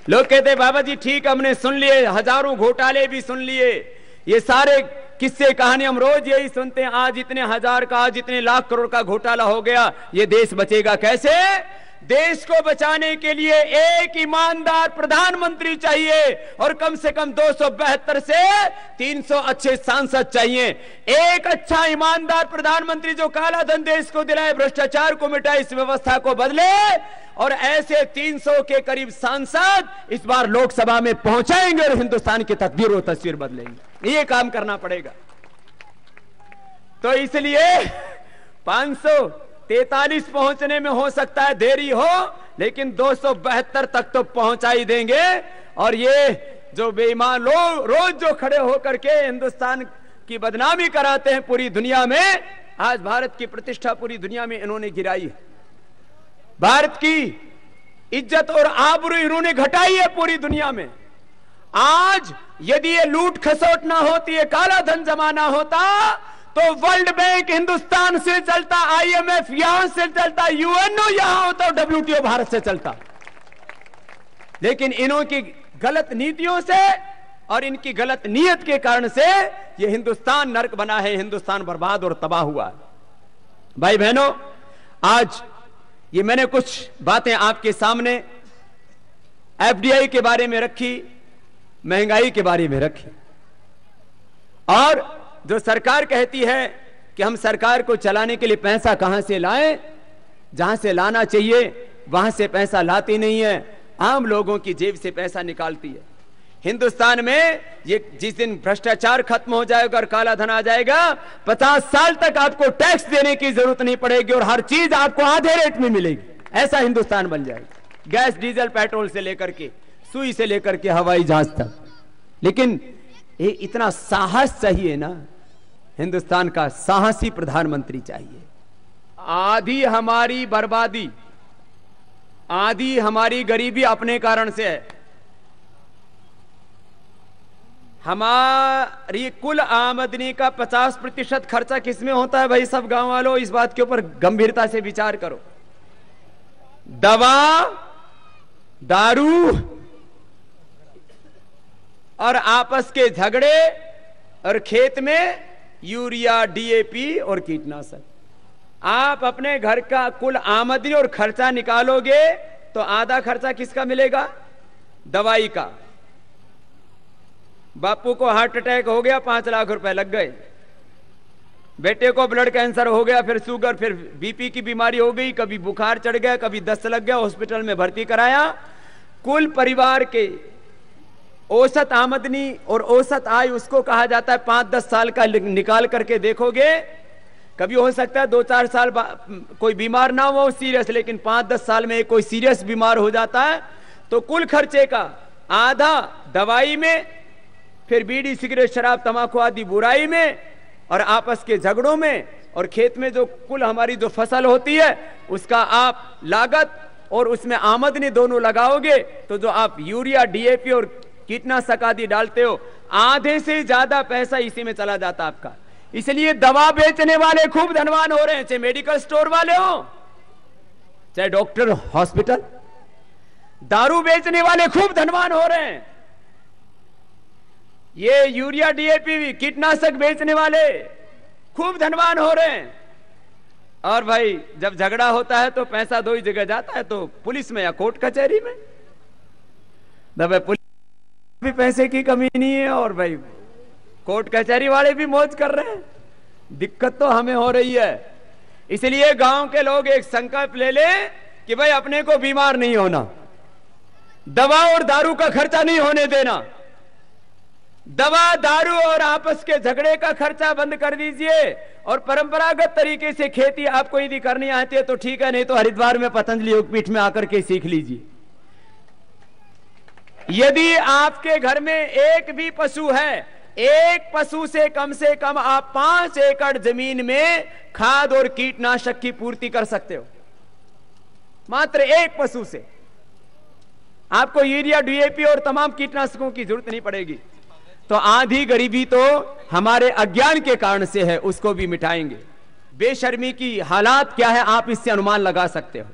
लोग कहते बाबा जी ठीक, हमने सुन लिए, हजारों घोटाले भी सुन लिए, ये सारे किस्से कहानी हम रोज यही सुनते हैं, आज इतने हजार का, आज इतने लाख करोड़ का घोटाला हो गया, ये देश बचेगा कैसे? देश को बचाने के लिए एक ईमानदार प्रधानमंत्री चाहिए और कम से कम 272 से 300 अच्छे सांसद चाहिए। एक अच्छा ईमानदार प्रधानमंत्री जो काला धन देश को दिलाए, भ्रष्टाचार को मिटाए, इस व्यवस्था को बदले, और ऐसे 300 के करीब सांसद इस बार लोकसभा में पहुंचाएंगे और हिंदुस्तान की तकदीर और तस्वीर बदलेंगे। ये काम करना पड़ेगा। तो इसलिए 543 पहुंचने में हो सकता है देरी हो, लेकिन 272 तक तो पहुंचा ही देंगे। और ये जो बेईमान लोग रोज जो खड़े होकर के हिंदुस्तान की बदनामी कराते हैं पूरी दुनिया में, आज भारत की प्रतिष्ठा पूरी दुनिया में इन्होंने गिराई है, भारत की इज्जत और आबरू इन्होंने घटाई है पूरी दुनिया में। आज यदि ये लूट खसोट ना होती, ये काला धन जमा ना होता, तो वर्ल्ड बैंक हिंदुस्तान से चलता, IMF यहां से चलता, UNO यहां होता, WTO भारत से चलता। लेकिन इन्हों की गलत नीतियों से और इनकी गलत नीयत के कारण से ये हिंदुस्तान नर्क बना है, हिंदुस्तान बर्बाद और तबाह हुआ है। भाई बहनों, आज ये मैंने कुछ बातें आपके सामने FDI के बारे में रखी, महंगाई के बारे में रखी, और जो सरकार कहती है कि हम सरकार को चलाने के लिए पैसा कहां से लाएं, जहां से लाना चाहिए वहां से पैसा लाती नहीं है, आम लोगों की जेब से पैसा निकालती है। हिंदुस्तान में ये जिस दिन भ्रष्टाचार खत्म हो जाएगा और काला धन आ जाएगा, 50 साल तक आपको टैक्स देने की जरूरत नहीं पड़ेगी और हर चीज आपको आधे रेट में मिलेगी। ऐसा हिंदुस्तान बन जाएगा, गैस डीजल पेट्रोल से लेकर के, सुई से लेकर के हवाई जहाज तक। लेकिन ये इतना साहस चाहिए ना, हिंदुस्तान का साहसी प्रधानमंत्री चाहिए। आधी हमारी बर्बादी, आधी हमारी गरीबी अपने कारण से है। हमारी कुल आमदनी का 50% खर्चा किसमें होता है भाई? सब गांव वालों, इस बात के ऊपर गंभीरता से विचार करो। दवा, दारू और आपस के झगड़े, और खेत में यूरिया, DAP और कीटनाशक। आप अपने घर का कुल आमदनी और खर्चा निकालोगे तो आधा खर्चा किसका मिलेगा? दवाई का। बापू को हार्ट अटैक हो गया, 5 लाख रुपए लग गए। बेटे को ब्लड कैंसर हो गया, फिर शुगर, फिर BP की बीमारी हो गई, कभी बुखार चढ़ गया, कभी दस्त लग गया, हॉस्पिटल में भर्ती कराया। कुल परिवार के औसत आमदनी और औसत आय उसको कहा जाता है। 5-10 साल का निकाल करके देखोगे, कभी हो सकता है 2-4 साल कोई बीमार ना हो सीरियस, लेकिन 5-10 साल में कोई सीरियस बीमार हो जाता है, तो कुल खर्चे का आधा दवाई में, फिर बीड़ी, सिगरेट, शराब, तंबाकू आदि बुराई में, और आपस के झगड़ों में, और खेत में जो कुल हमारी जो फसल होती है उसका आप लागत और उसमें आमदनी दोनों लगाओगे तो जो आप यूरिया, DAP और कीटनाशक आदि डालते हो, आधे से ज्यादा पैसा इसी में चला जाता आपका। इसलिए दवा बेचने वाले खूब धनवान हो रहे हैं, चाहे मेडिकल स्टोर वाले हो, चाहे डॉक्टर, हॉस्पिटल। दारू बेचने वाले खूब धनवान हो रहे हैं, ये यूरिया, DAP कीटनाशक बेचने वाले खूब धनवान हो रहे हैं। और भाई जब झगड़ा होता है तो पैसा दो ही जगह जाता है, तो पुलिस में या कोर्ट कचहरी में। भाई पुलिस भी पैसे की कमी नहीं है और भाई कोर्ट कचहरी वाले भी मौज कर रहे हैं। दिक्कत तो हमें हो रही है। इसलिए गांव के लोग एक संकल्प ले ले कि भाई अपने को बीमार नहीं होना, दवा और दारू का खर्चा नहीं होने देना। दवा, दारू और आपस के झगड़े का खर्चा बंद कर दीजिए, और परंपरागत तरीके से खेती आपको यदि करनी आती है तो ठीक है, नहीं तो हरिद्वार में पतंजलि योगपीठ में आकर के सीख लीजिए। यदि आपके घर में एक भी पशु है, एक पशु से कम आप 5 एकड़ जमीन में खाद और कीटनाशक की पूर्ति कर सकते हो। मात्र एक पशु से आपको यूरिया, DAP और तमाम कीटनाशकों की जरूरत नहीं पड़ेगी। तो आधी गरीबी तो हमारे अज्ञान के कारण से है, उसको भी मिटाएंगे। बेशर्मी की हालात क्या है आप इससे अनुमान लगा सकते हो।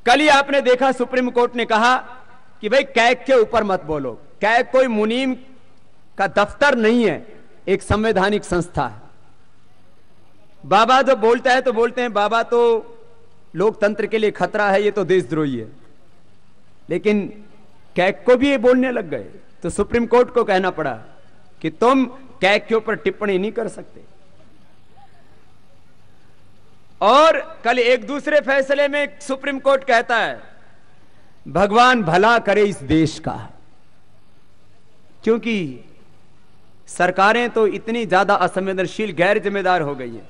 कल ही आपने देखा सुप्रीम कोर्ट ने कहा कि भाई कैग के ऊपर मत बोलो। कैग कोई मुनीम का दफ्तर नहीं है, एक संवैधानिक संस्था है। बाबा जो बोलता है तो बोलते हैं बाबा तो लोकतंत्र के लिए खतरा है, ये तो देशद्रोही है, लेकिन कैग को भी ये बोलने लग गए तो सुप्रीम कोर्ट को कहना पड़ा कि तुम कैग के ऊपर टिप्पणी नहीं कर सकते। और कल एक दूसरे फैसले में सुप्रीम कोर्ट कहता है भगवान भला करे इस देश का, क्योंकि सरकारें तो इतनी ज्यादा असंवेदनशील गैर जिम्मेदार हो गई है।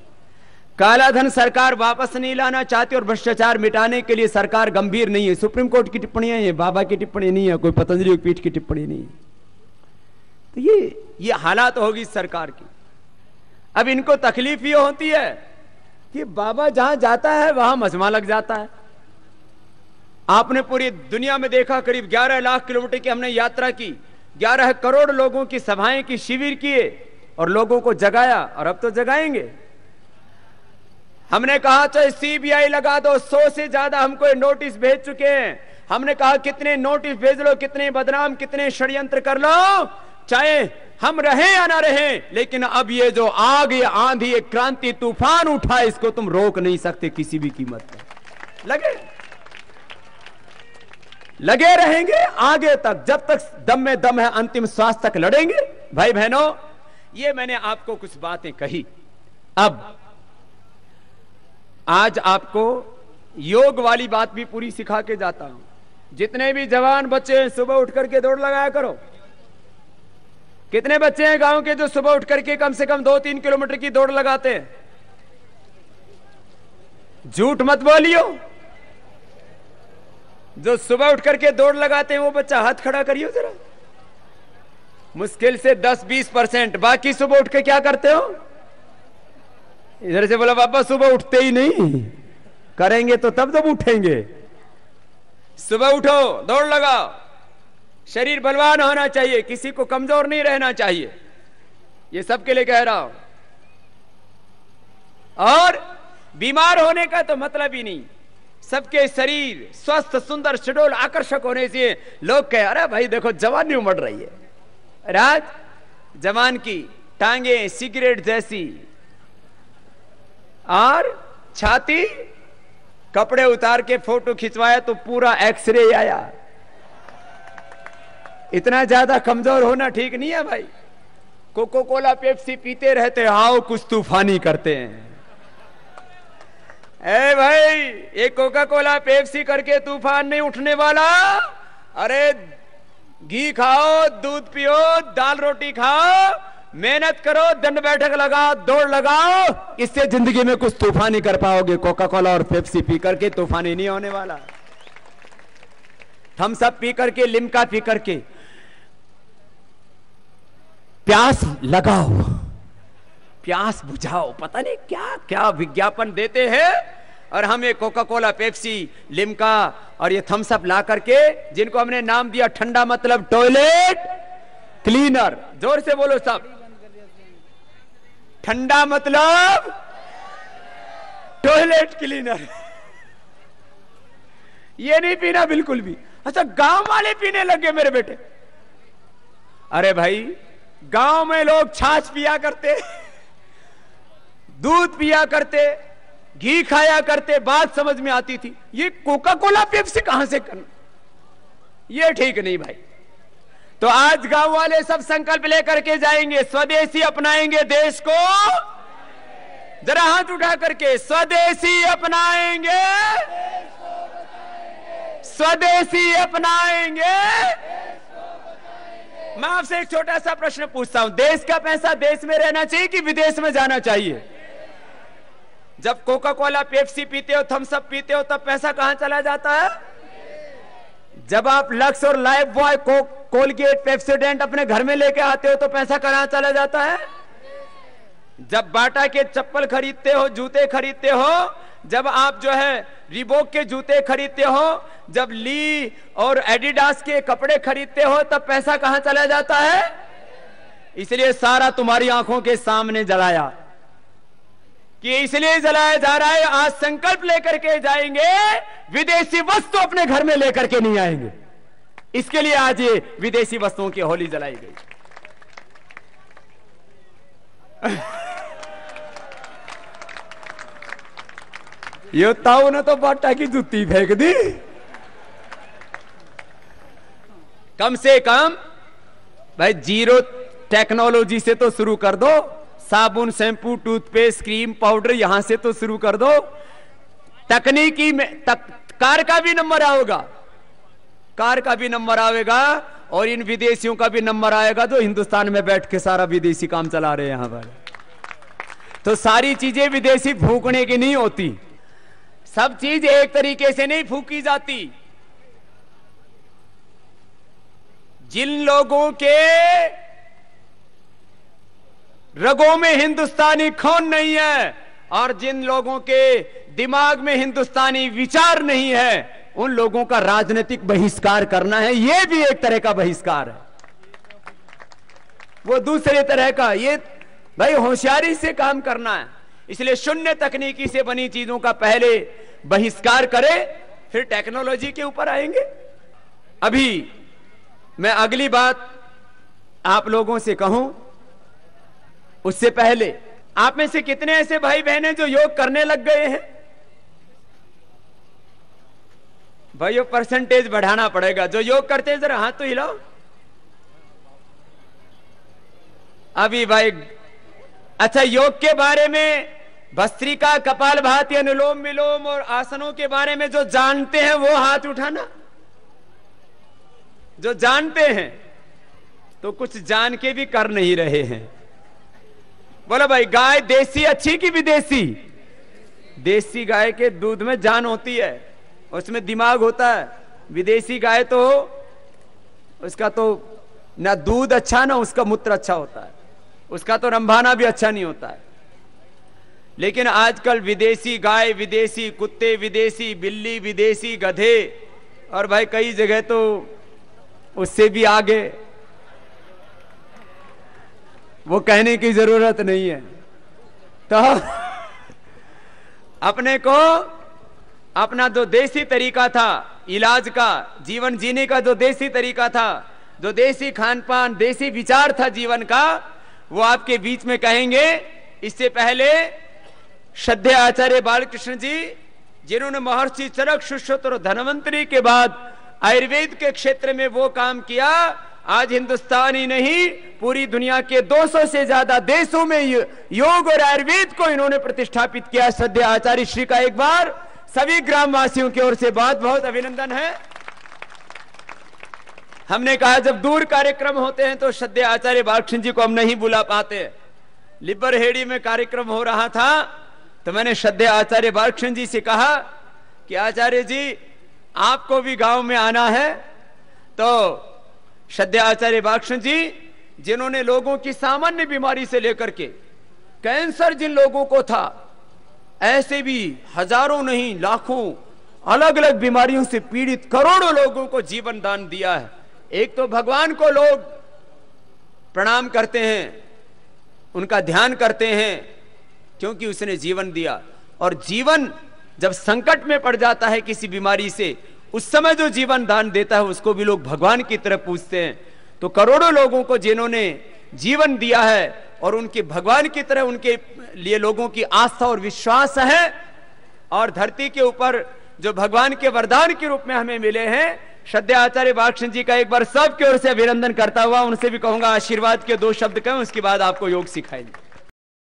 काला धन सरकार वापस नहीं लाना चाहती और भ्रष्टाचार मिटाने के लिए सरकार गंभीर नहीं है। सुप्रीम कोर्ट की टिप्पणियां हैं, बाबा की टिप्पणी नहीं है, कोई पतंजलि पीठ की टिप्पणी नहीं है। तो ये हालात होगी सरकार की। अब इनको तकलीफ ये होती है कि बाबा जहां जाता है वहां मजमा लग जाता है। आपने पूरी दुनिया में देखा, करीब 11 लाख किलोमीटर की हमने यात्रा की, 11 करोड़ लोगों की सभाएं की, शिविर किए और लोगों को जगाया, और अब तो जगाएंगे। हमने कहा चाहे सीबीआई लगा दो, 100 से ज्यादा हमको नोटिस भेज चुके हैं। हमने कहा कितने नोटिस भेज लो, कितने बदनाम, कितने षड्यंत्र कर लो, चाहे हम रहे या ना रहे, लेकिन अब ये जो आग, ये आंधी, ये क्रांति तूफान उठा, इसको तुम रोक नहीं सकते किसी भी कीमत पर। लगे रहेंगे आगे तक, जब तक दम में दम है, अंतिम श्वास तक लड़ेंगे। भाई बहनों, ये मैंने आपको कुछ बातें कही। अब आज आपको योग वाली बात भी पूरी सिखा के जाता हूं। जितने भी जवान बच्चे हैं, सुबह उठ करके दौड़ लगाया करो। कितने बच्चे हैं गांव के जो सुबह उठ करके कम से कम 2-3 किलोमीटर की दौड़ लगाते हैं? झूठ मत बोलियो। जो सुबह उठ करके दौड़ लगाते हैं वो बच्चा हाथ खड़ा करियो जरा। मुश्किल से 10-20%। बाकी सुबह उठ के क्या करते हो? इधर से बोला पापा सुबह उठते ही नहीं। करेंगे तो तब उठेंगे। सुबह उठो, दौड़ लगाओ। शरीर बलवान होना चाहिए, किसी को कमजोर नहीं रहना चाहिए। ये सबके लिए कह रहा हूं। और बीमार होने का तो मतलब ही नहीं। सबके शरीर स्वस्थ, सुंदर, सुडौल, आकर्षक होने से लोग कहे अरे भाई देखो जवानी उमड़ रही है। राज जवान की टांगे सिगरेट जैसी और छाती, कपड़े उतार के फोटो खिंचवाया तो पूरा एक्सरे आया। इतना ज्यादा कमजोर होना ठीक नहीं है भाई। कोको कोला पेप्सी पीते रहते, आओ कुछ तूफानी करते हैं। ए भाई, ये कोका कोला पेप्सी करके तूफान नहीं उठने वाला। अरे घी खाओ, दूध पियो, दाल रोटी खाओ, मेहनत करो, दंड बैठक लगाओ, दौड़ लगाओ, इससे जिंदगी में कुछ तूफानी कर पाओगे। कोका कोला और पेप्सी पी करके तूफानी नहीं होने वाला। थम्स अप पी करके, लिम्का पी करके प्यास लगाओ, प्यास बुझाओ। पता नहीं क्या क्या विज्ञापन देते हैं, और हमें कोका कोला, पेप्सी, लिम्का और ये थम्स अप ला करके, जिनको हमने नाम दिया ठंडा मतलब टॉयलेट क्लीनर। जोर से बोलो सब, ठंडा मतलब टॉयलेट क्लीनर। ये नहीं पीना बिल्कुल भी। अच्छा, गांव वाले पीने लगे मेरे बेटे। अरे भाई, गांव में लोग छाछ पिया करते, दूध पिया करते, घी खाया करते, बात समझ में आती थी। ये कोका कोला पेप्सी कहां से करना? ये ठीक नहीं भाई। तो आज गांव वाले सब संकल्प लेकर के जाएंगे, स्वदेशी अपनाएंगे देश को। जरा हाथ उठा करके, स्वदेशी अपनाएंगे, स्वदेशी अपनाएंगे। मैं आपसे एक छोटा सा प्रश्न पूछता हूं, देश का पैसा देश में रहना चाहिए कि विदेश में जाना चाहिए? जब कोका कोला पेप्सी पीते हो, थम्स अप पीते हो, तब पैसा कहां चला जाता है? जब आप लक्स और लाइफ बॉय, कोलगेट, पेप्सोडेंट अपने घर में लेके आते हो, तो पैसा कहां चला जाता है? जब बाटा के चप्पल खरीदते हो, जूते खरीदते हो, जब आप जो है रिबॉक के जूते खरीदते हो, जब ली और एडिडास के कपड़े खरीदते हो, तब पैसा कहां चला जाता है? इसलिए सारा तुम्हारी आंखों के सामने जलाया। कि इसलिए जलाया जा रहा है, आज संकल्प लेकर के जाएंगे, विदेशी वस्तु अपने घर में लेकर के नहीं आएंगे। इसके लिए आज ये विदेशी वस्तुओं की होली जलाई गई। ये ताऊ ने तो बाटा की जूती फेंक दी। कम से कम भाई जीरो टेक्नोलॉजी से तो शुरू कर दो। साबुन, शैम्पू, टूथपेस्ट, क्रीम, पाउडर, यहां से तो शुरू कर दो। तकनीकी में कार का भी नंबर आएगा, कार का भी नंबर आएगा, और इन विदेशियों का भी नंबर आएगा जो हिंदुस्तान में बैठ के सारा विदेशी काम चला रहे हैं यहां पर। तो सारी चीजें विदेशी फूकने की नहीं होती, सब चीज एक तरीके से नहीं फूकी जाती। जिन लोगों के रगों में हिंदुस्तानी खून नहीं है और जिन लोगों के दिमाग में हिंदुस्तानी विचार नहीं है, उन लोगों का राजनीतिक बहिष्कार करना है, यह भी एक तरह का बहिष्कार है। वो दूसरे तरह का, ये भाई होशियारी से काम करना है। इसलिए शून्य तकनीकी से बनी चीजों का पहले बहिष्कार करें, फिर टेक्नोलॉजी के ऊपर आएंगे। अभी मैं अगली बात आप लोगों से कहूं, उससे पहले आप में से कितने ऐसे भाई बहन हैं जो योग करने लग गए हैं? भाई ये परसेंटेज बढ़ाना पड़ेगा। जो योग करते हैं जरा हाथ तो हिलाओ। अभी भाई अच्छा, योग के बारे में भस्त्रिका, कपालभाति, अनुलोम विलोम और आसनों के बारे में जो जानते हैं वो हाथ उठाना। जो जानते हैं, तो कुछ जान के भी कर नहीं रहे हैं। बोलो भाई, गाय देसी अच्छी कि विदेशी? देसी गाय के दूध में जान होती है, उसमें दिमाग होता है। विदेशी गाय तो उसका तो ना दूध अच्छा ना उसका मूत्र अच्छा होता है, उसका तो रंभाना भी अच्छा नहीं होता है। लेकिन आजकल विदेशी गाय, विदेशी कुत्ते, विदेशी बिल्ली, विदेशी गधे, और भाई कई जगह तो उससे भी आगे, वो कहने की जरूरत नहीं है। तो अपने को अपना जो देसी तरीका था इलाज का, जीवन जीने का जो देसी तरीका था, जो देसी खान पान, देसी विचार था जीवन का, वो आपके बीच में कहेंगे। इससे पहले श्रद्धेय आचार्य बालकृष्ण जी, जिन्होंने महर्षि चरक, सुश्रुत और धन्वंतरी के बाद आयुर्वेद के क्षेत्र में वो काम किया, आज हिंदुस्तान ही नहीं पूरी दुनिया के 200 से ज्यादा देशों में योग और आयुर्वेद को इन्होंने प्रतिष्ठापित किया। श्रद्धेय आचार्य श्री का एक बार सभी ग्रामवासियों की ओर से बहुत बहुत अभिनंदन है। हमने कहा जब दूर कार्यक्रम होते हैं तो श्रद्धेय आचार्य बालकृष्ण जी को हम नहीं बुला पाते। लिब्बरहेड़ी में कार्यक्रम हो रहा था तो मैंने श्रद्धेय आचार्य बालकृष्ण जी से कहा कि आचार्य जी आपको भी गांव में आना है। तो श्रद्धेय आचार्य बालकृष्ण जी, जिन्होंने लोगों की सामान्य बीमारी से लेकर के कैंसर जिन लोगों को था, ऐसे भी हजारों नहीं लाखों अलग अलग बीमारियों से पीड़ित करोड़ों लोगों को जीवन दान दिया है। एक तो भगवान को लोग प्रणाम करते हैं, उनका ध्यान करते हैं क्योंकि उसने जीवन दिया, और जीवन जब संकट में पड़ जाता है किसी बीमारी से, उस समय जो जीवन दान देता है उसको भी लोग भगवान की तरफ पूजते हैं। तो करोड़ों लोगों को जिन्होंने जीवन दिया है और उनके भगवान की तरह उनके लिए लोगों की आस्था और विश्वास है, और धरती के ऊपर जो भगवान के वरदान के रूप में हमें मिले हैं, श्रद्धेय आचार्य बालकृष्ण जी का एक बार सबकी ओर से अभिनंदन करता हुआ उनसे भी कहूंगा आशीर्वाद के 2 शब्द कहें, उसके बाद आपको योग सिखाएंगे।